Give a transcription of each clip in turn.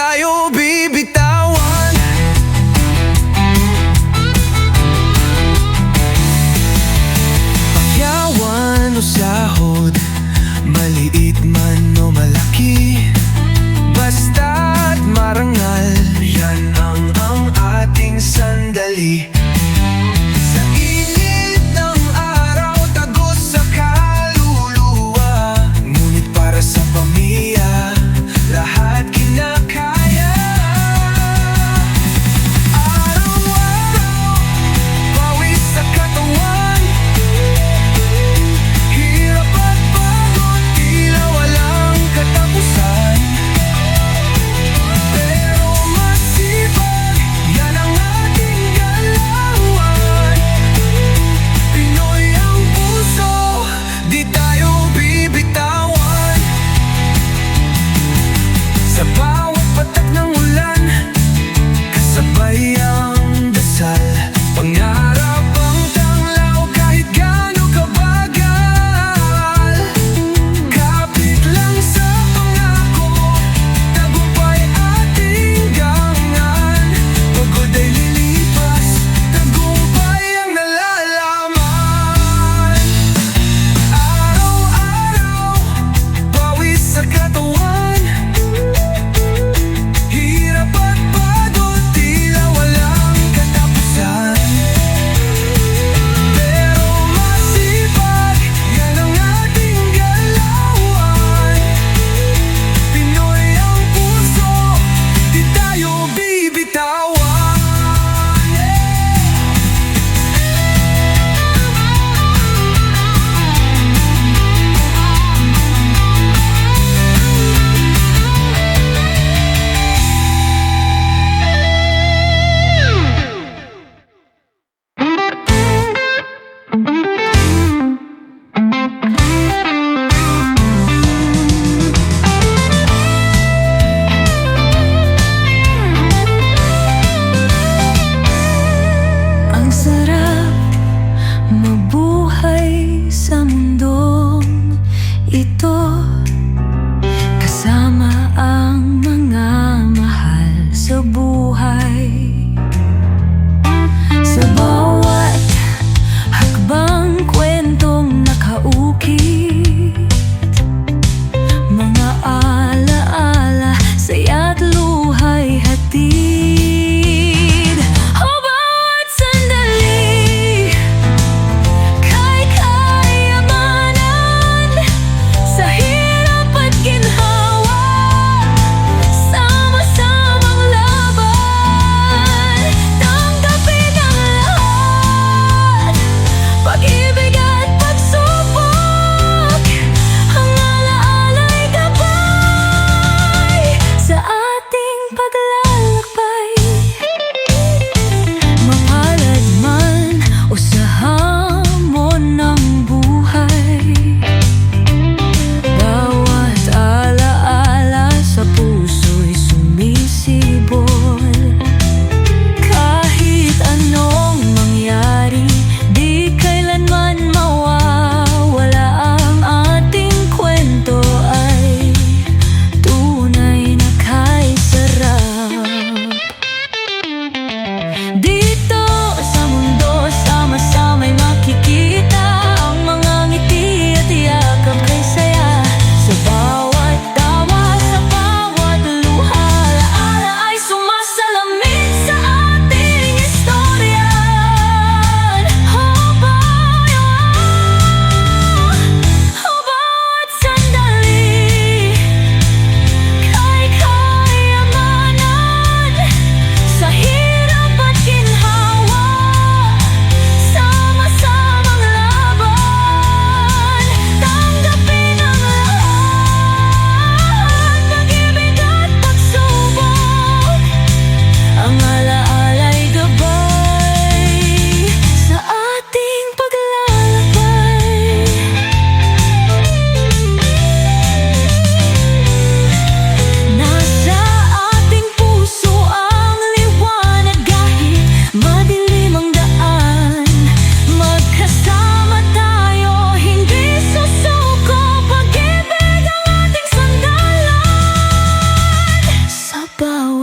tayo bibitawan. Pakyawan o sahod, maliit man o malaki, basta't marangal, yan ang ating sandali. Sa init ng araw, tagos sa kaluluwa, ngunit para sa pamilya, lahat kinakaya. Araw-araw, pawis sa katawan, hirap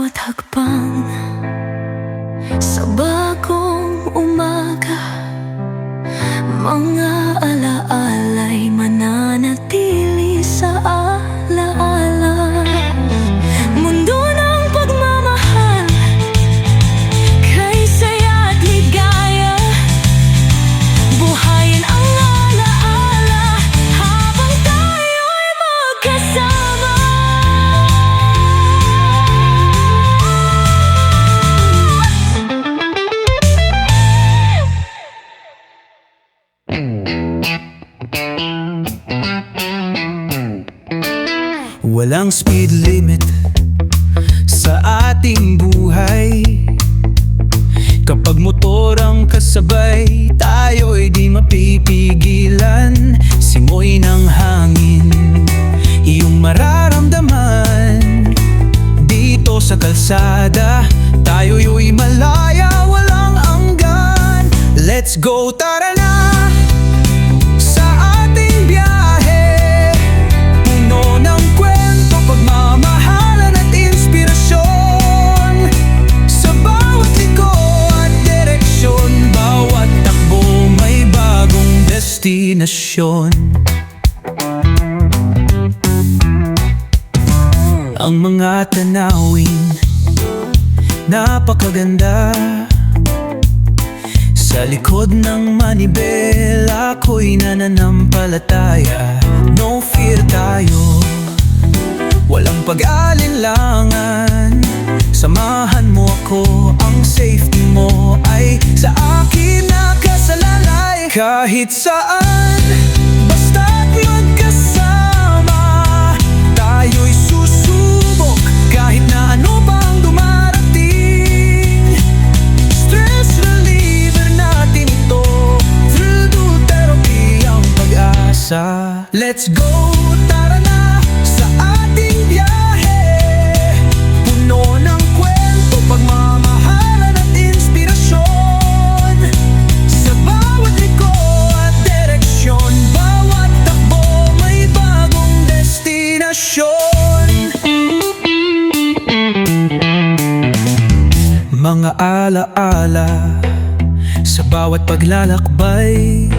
bawat hakbang sa bagong umaga, mga alaala'y mananatili sa alaala. Mundo ng pagmamahal, kay saya at ligaya, buhayin ang alaala habang tayo'y magkasama. Walang speed limit sa ating buhay. Kapag motor ang kasabay, tayo'y di mapipigilan. Simoy ng hangin, iyong mararamdaman. Dito sa kalsada, tayo'y malaya, walang anggan. Let's go, tara na sa ating biyahe, puno ng kwento, pagmamahalan at inspirasyon. Sa bawat liko at direksyon, bawat takbo may bagong destinasyon. Ang mga tanawin napakaganda. Sa likod ng manibela ako'y nananampalataya. No fear tayo, walang pag-alinlangan. Samahan mo ako, ang safety mo ay sa akin nakasalalay. Kahit saan, basta't magkasama, tayo'y susubok kahit na ano pang dumarating. Stress reliever natin ito, thrill to therapy ang pag-asa. Let's go, tara na sa ating biyahe, puno ng kwento, pagmamahalan at inspirasyon. Sa bawat liko at direksyon, bawat takbo may bagong destinasyon. Mga alaala sa bawat paglalakbay,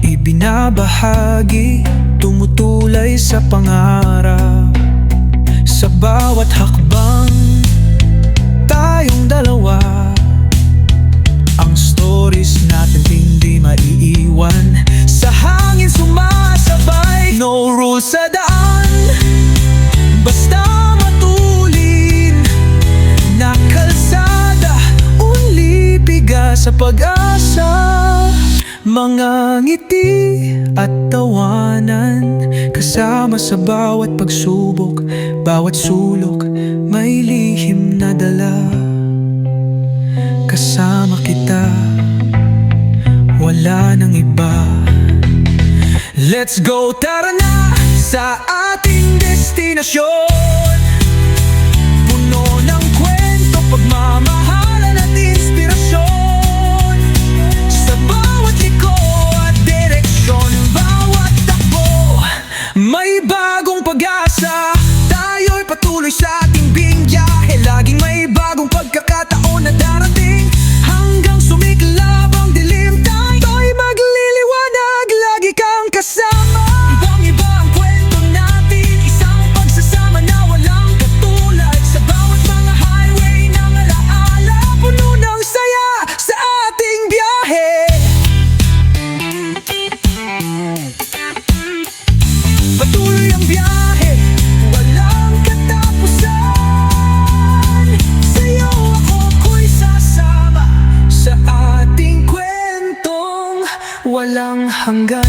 ibinabahagi, tumutulay sa pangarap. Sa bawat hakbang, tayong dalawa, ang stories natin hindi maiiwan. Sa hangin sumasabay, no rules sa daan, basta matulin na kalsada, unli biga sa pag-asa. Mga ngiti at tawanan, kasama sa bawat pagsubok, bawat sulok may lihim na dala. Kasama kita, wala nang iba. Let's go, tara na sa ating destinasyon, puno ng kwento, pagmamahalan at inspirasyon. Sa bawat liko at direksyon, bawat takbo may bagong pag-asa. Tayo'y patuloy sa ating biyahe, laging may bagong pagkakataon na darating. Hanggang sumiklab ang dilim, tayo'y magliliwanag, lagi kang kasama. Ibang-iba ang kwento natin, isang pagsasama na walang katulad. Sa bawat mga highway ng alaala, puno ng saya sa ating biyahe. Patuloy ang biyahe, walang katapusan. Sa'yo ako'y sasama sa ating kwentong walang hanggan.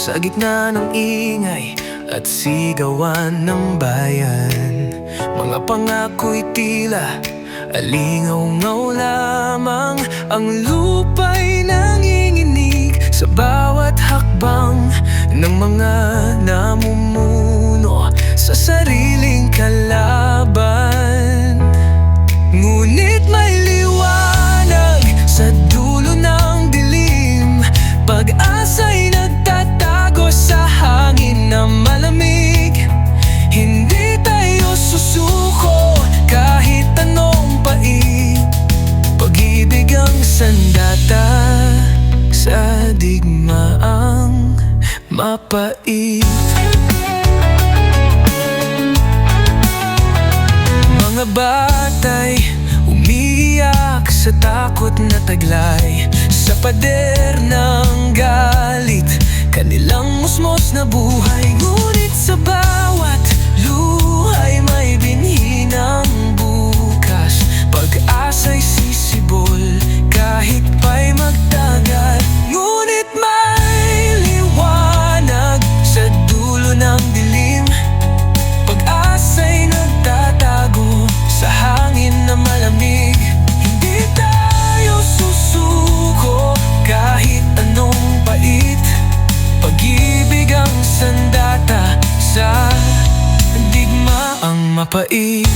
Sa gitna ng ingay at sigawan ng bayan, mga pangako'y tila alingaw-ngaw lamang. Ang lupa'y nanginginig sa bawat hakbang ng mga namumuno sa sariling kalam. mapait. Mga batay umiyak sa takot na taglay, sa pader ng galit, kanilang musmos na buhay. Ngunit sa bawat luhay may binhi ng bukas, pag-asa'y sisibol kahit pa'y magtagal. Ngunit may liwanag sa dulo ng dilim, pag-asa'y nagtatago sa hangin na malamig. Hindi tayo susuko kahit anong pait, pag-ibig ang sandata sa digmaang mapait.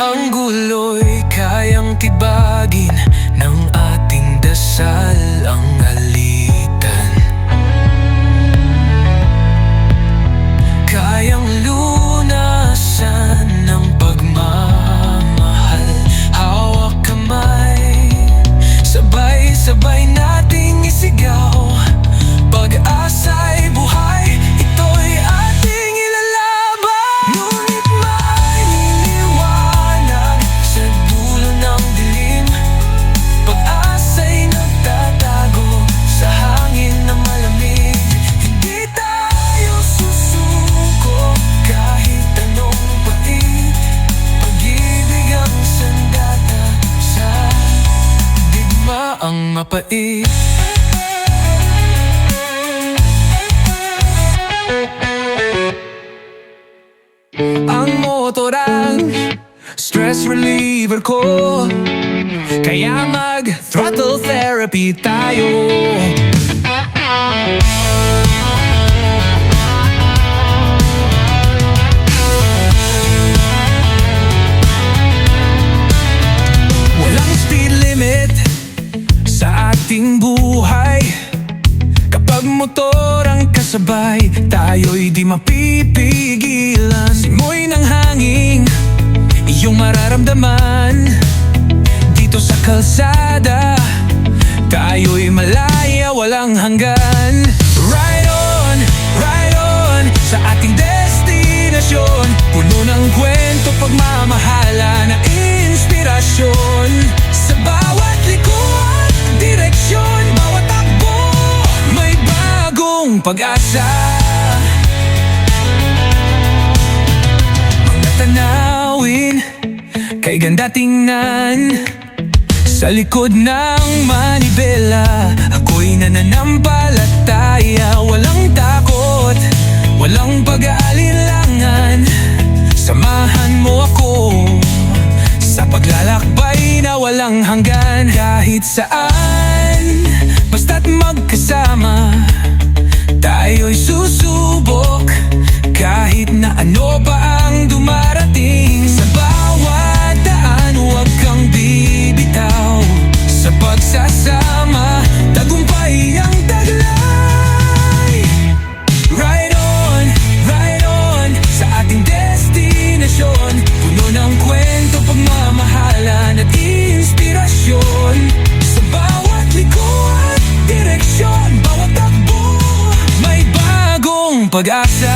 Ang gulo'y kayang tibagin ng ating dasal, ang alitan kayang lunasan ng pagmamahal. Hawak kamay, sabay-sabay nating isigaw, pag-asa'y buhay, ito'y ating ilalaban. Ngunit may niliwanag sa dulo ng dilim, pag-asa'y nagtatago sa hangin na malamig. Hindi tayo susuko kahit anong pait, pag-ibig ang sandata sa digmaang mapait. Ang motor ang stress reliever ko, kaya mag-throttle therapy tayo. Walang speed limit sa ating buhay, kapag motor ang kasabay, tayo'y di mapipigilan. Simoy ng hangin, iyong mararamdaman dito sa kalsada, tayo'y malaya, walang hanggan. Ride on sa ating destinasyon, puno ng kwento, pagmamahala na inspirasyon. Sa bawat liko at direksyon, bawat takbo may bagong pag-asa. Mga tanawin kay ganda tingnan, sa likod ng manibela ako'y nananampalataya. Walang takot, walang pag-aalinlangan, samahan mo ako sa paglalakbay na walang hanggan. Kahit saan, basta't magkasama, tayo'y susubok kahit na ano pa ang dumarating. Sa bawat daan, huwag kang bibitaw, sa pagsasama, tagumpay ang taglay. Ride on sa ating destinasyon, puno ng kwento, pagmamahalan at inspirasyon. Sa bawat liko at direksyon, bawat takbo may bagong pag-asa.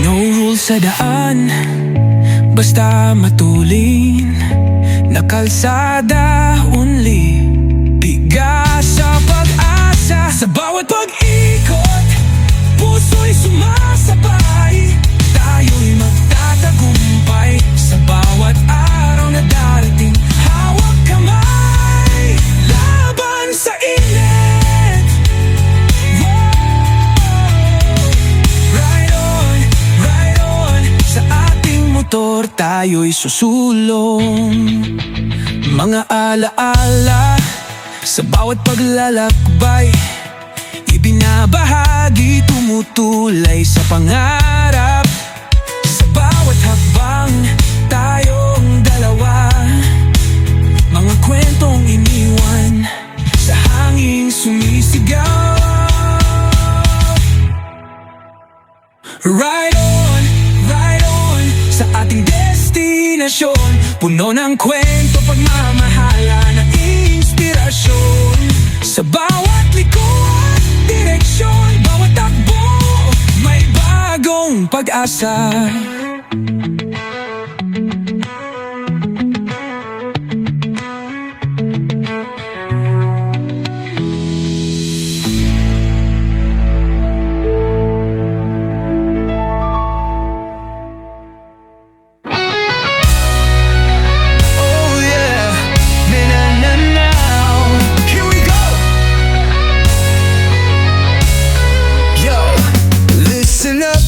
No rules sa daan, basta matulin na kalsada only. Bigas sa pag-asa, sa bawat pag-ikot, puso'y sumasabay, tayo'y magtatagumpay. Sa bawat araw na darating, hawak kamay, laban sa init. Ride on sa ating motor, tayo'y susulong. Mga alaala sa bawat paglalakbay, ibinabahagi, tumutulay sa pangarap. Sa bawat hakbang, tayong dalawa, mga kwentong iniwan sa hanging sumisigaw. destinasyon. Puno ng kwento, pagmamahalan at inspirasyon. Sa bawat liko at direksyon, bawat takbo may bagong pag-asa. Listen up,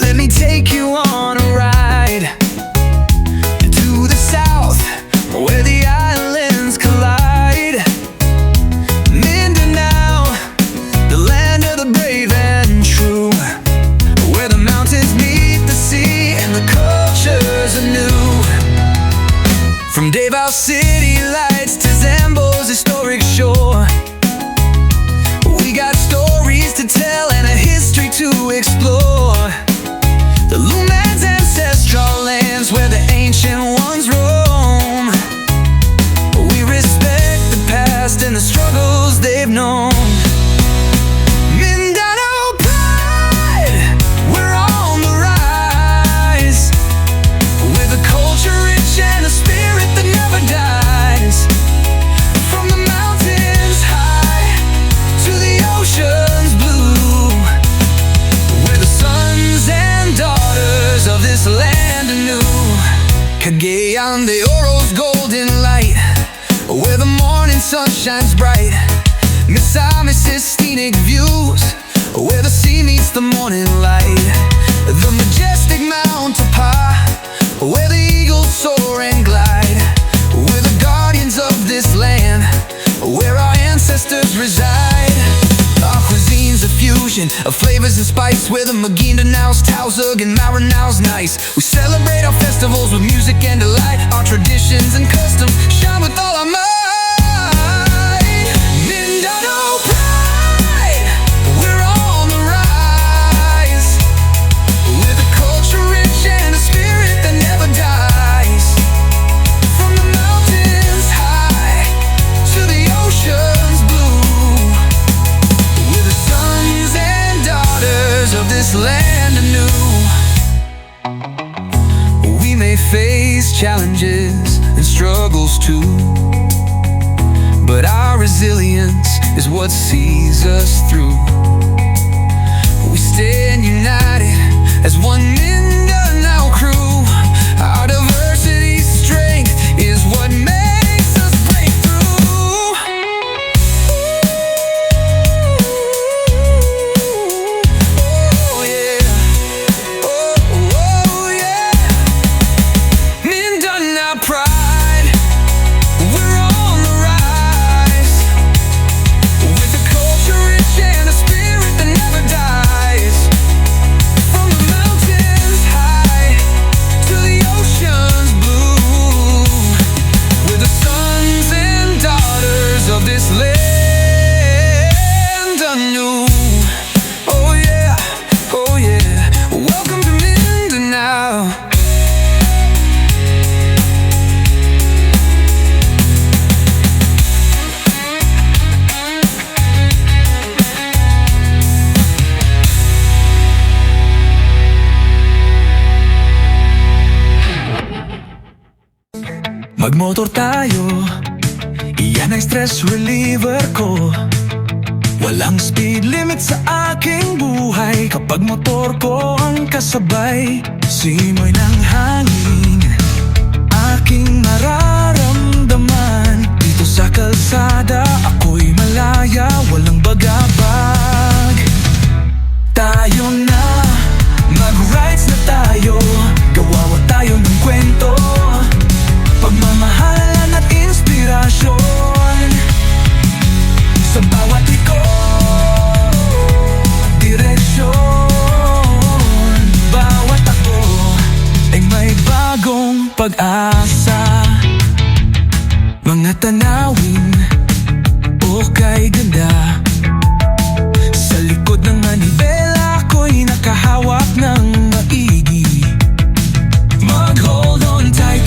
let me take you on a ride to the south, where the islands collide. Mindanao, the land of the brave and true, where the mountains meet the sea and the cultures are new. From Davao City Lights to Zambo's historic shore, we got stories to tell and a history to explore. The Lumans' ancestral lands where the ancient ones roam. We respect the past and the struggles they've known. Mindanao pride, we're on the rise, with a culture rich and a spirit that never dies. From the mountains high to the ocean's blue, we're the sons and daughters of this land anew. Cagayan de Oro's golden light, where the morning sun shines bright. Misamis' scenic views, where the sea meets the morning light. The majestic Mount Tapa, where the eagles soar and glide. We're the guardians of this land, where our ancestors reside. Our cuisine's a fusion of flavors and spice, where the Maguindanao's, Tausug and Maranao's nice. We celebrate our festivals with music and delight. Our traditions and customs shine with all our might. Mindanao pride, we're on the rise, with a culture rich and a spirit that never dies. From the mountains high to the ocean's blue, we're the sons and daughters of this land anew. We may face challenges and struggles too, but our resilience is what sees us through. We stand united as one Mindanao crew. Our diversity's strength is what makes us break through. Oh yeah, oh yeah. Mindanao pride, we're on the rise, with a culture rich and a spirit that never dies. From the mountains high to the ocean's blue, we're the sons and daughters of this land anew. Oh yeah, oh yeah. Welcome to Mindanao. Magmotor tayo, iyan ang stress reliever ko. Walang speed limit sa aking buhay, kapag motor ko ang kasabay. Simoy ng hangin, aking nararamdaman. Dito sa kalsada, ako'y malaya, walang bagabag. Tayo na, mag-rides na tayo, gawawa tayo ng kwento, pagmamahalan at inspirasyon. Sa bawat liko, direksyon, bawat ako ay may bagong pag-asa. Mga tanawin, okay ganda, sa likod ng manibela ako'y nakahawak ng maigi. Mag-hold on tight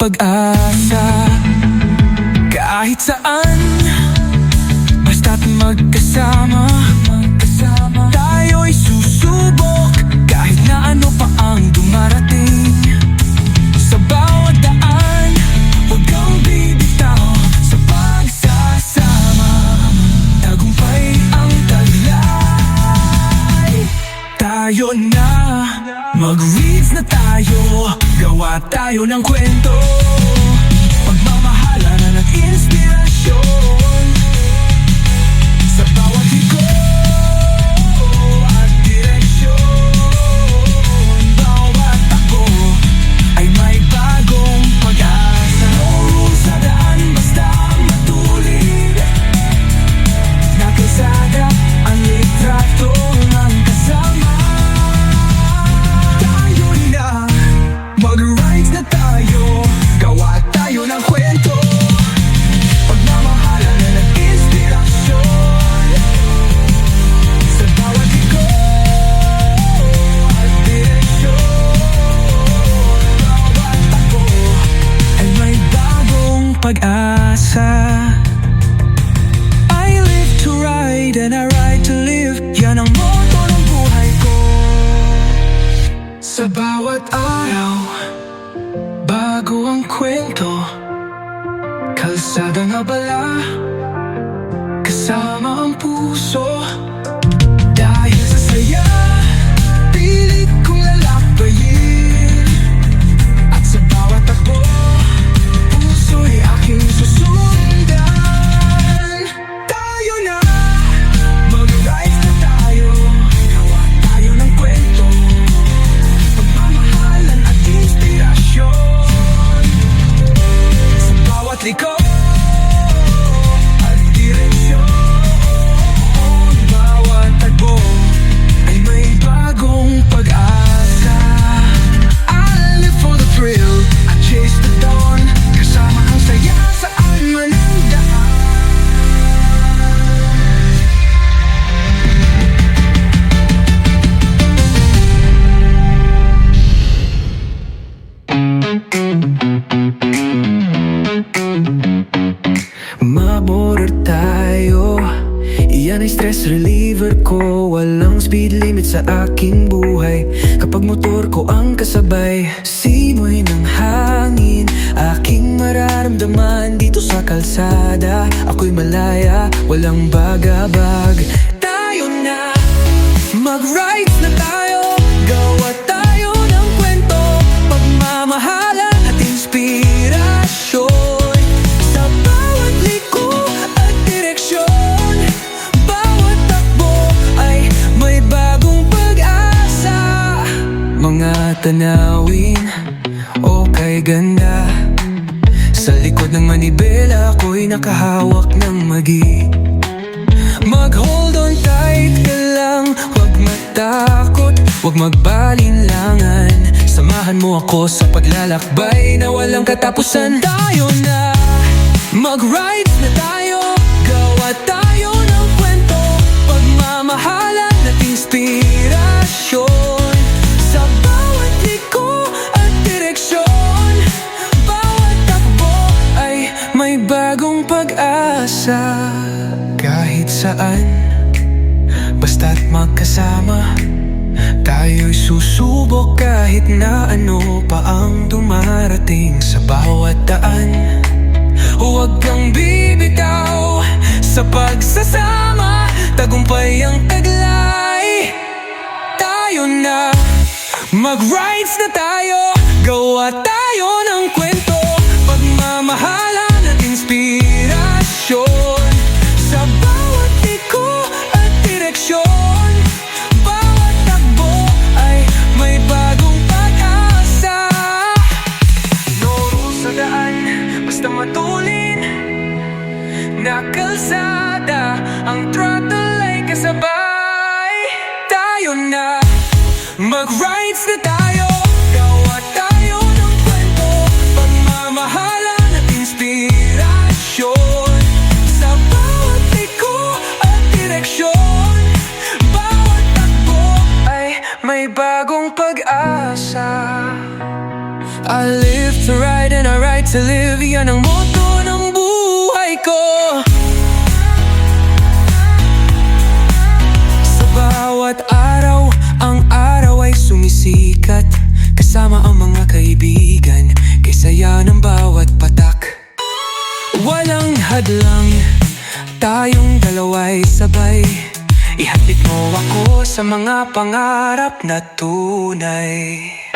pag-asa. Kahit saan, basta't magkasama, tayo'y susubok kahit na ano pa ang dumarating. Sa bawat daan, huwag kang bibitaw sa pagsasama. Tagumpay ang taglay. Tayo na, mag-reads na tayo, gawa tayo ng kwento. Pagmamahala na nag-inspirasyon sa bawat liko at direksyon. Bawat ako ay may bagong pag-asa. No rules sa daan, basta matulid. Nakasada ang litrato ng kasama. Tayo na, mag-rides na tayo, gawa tayo ng kwento. Pagmamahala na nag-inspirasyon sa bawat liko at direksyon. Bawat ako ay may bagong pag-asa. I live to ride and I ride to live. Yan ang motto ng buhay ko. Sa bawat araw, bago ang kwento. Kalsada nga bala, kasama ang puso. Dahil sa saya, pilit kong lalakbayin. At sa bawat takbo, puso'y aking susundan. Tayo na, mag-rides na tayo, gawa tayo ng kwento. Pagmamahalan at inspirasyon sa bawat liko at direksyon. Bawat tagbo ay may bagong pag-asa. I live for the thrill, I chase the dawn. Kasama ang saya saan man ang daan. Mamotor tayo, iyan ay stress reliever ko. Walang speed limit sa aking buhay kapag motor ko ang kasabay. Simoy ng hangin, aking mararamdaman dito sa kalsada. Ako'y malaya, walang bagabag. Tayo na, mag-rides na tayo, gawa tayo ng kwento. Pagmamahalan at inspirasyon sa bawat liko at direksyon. Bawat takbo ay may bagong pag-asa. Mga tanawin, okay ganda. Sa likod ng manibela ako'y nakahawak ng magi. Mag-hold on tight ka lang, huwag matakot, huwag magbalinlangan. Samahan mo ako sa paglalakbay na walang katapusan. Tayo na, mag-rides na tayo, gawa tayo ng kwento. Pagmamahalan at inspirasyon sa bawat liko at direksyon. Bawat takbo ay may bagong pag-asa. Kahit saan, basta't magkasama, tayo'y susubok kahit na ano pa ang dumarating. Sa bawat daan, huwag kang bibitaw sa pagsasama. Tagumpay ang taglay. Tayo na, mag-rides na tayo, gawa tayo ng kwento. Pagmamahalan at inspirasyon sa bawat liko at direksyon. Bawat takbo ay may bagong pag-asa. No rules sa daan, basta matulin. Na kalsada, ang throttle ay kasabay. Tayo na, mag-rides na tayo, gawa tayo ng kwento. Pagmamahalan at inspirasyon sa bawat liko at direksyon. Bawat takbo ay may bagong pag-asa. I live to ride and I ride to live, yan ang motto ng buhay ko. Sa bawat araw, ang araw ay sumisikat, kasama ang mga kaibigan, kay saya ng bawat patak. Walang hadlang, tayong dalawa'y sabay, ihatid mo ako sa mga pangarap na tunay.